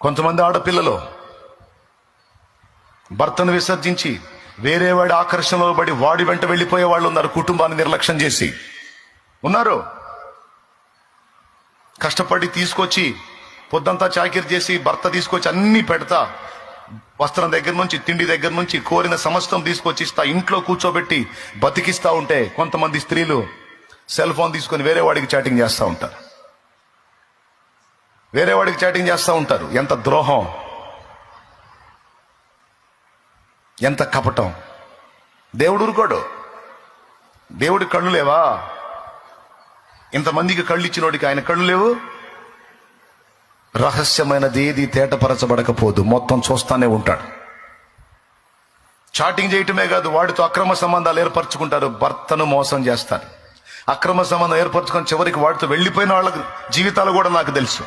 కొంతమంది ఆడపిల్లలు భర్తను విసర్జించి వేరే వాడి ఆకర్షణలో పడి వాడి వెంట వెళ్ళిపోయే వాళ్ళు ఉన్నారు. కుటుంబాన్ని నిర్లక్ష్యం చేసి ఉన్నారు. కష్టపడి తీసుకొచ్చి పొద్దంతా చాకిరి చేసి భర్త తీసుకొచ్చి అన్ని పెడతా, వస్త్రం దగ్గర నుంచి తిండి దగ్గర నుంచి కోరిన సమస్తం తీసుకొచ్చి ఇస్తా, ఇంట్లో కూర్చోబెట్టి బతికిస్తా ఉంటే కొంతమంది స్త్రీలు సెల్ ఫోన్ తీసుకొని వేరే వాడికి చాటింగ్ చేస్తూ ఉంటారు. వేరే వాడికి చాటింగ్ చేస్తూ ఉంటారు. ఎంత ద్రోహం, ఎంత కపటం. దేవుడు ఊరుకోడు. దేవుడి కళ్ళు లేవా? ఇంతమందికి కళ్ళు ఇచ్చినోడికి ఆయన కళ్ళు లేవు? రహస్యమైనది ఏది తేటపరచబడకపోదు, మొత్తం చూస్తానే ఉంటాడు. చాటింగ్ చేయటమే కాదు, వాడితో అక్రమ సంబంధాలు ఏర్పరచుకుంటారు, భర్తను మోసం చేస్తారు. అక్రమ సంబంధం ఏర్పరచుకొని చివరికి వాడితో వెళ్ళిపోయిన వాళ్ళ జీవితాలు కూడా నాకు తెలుసు.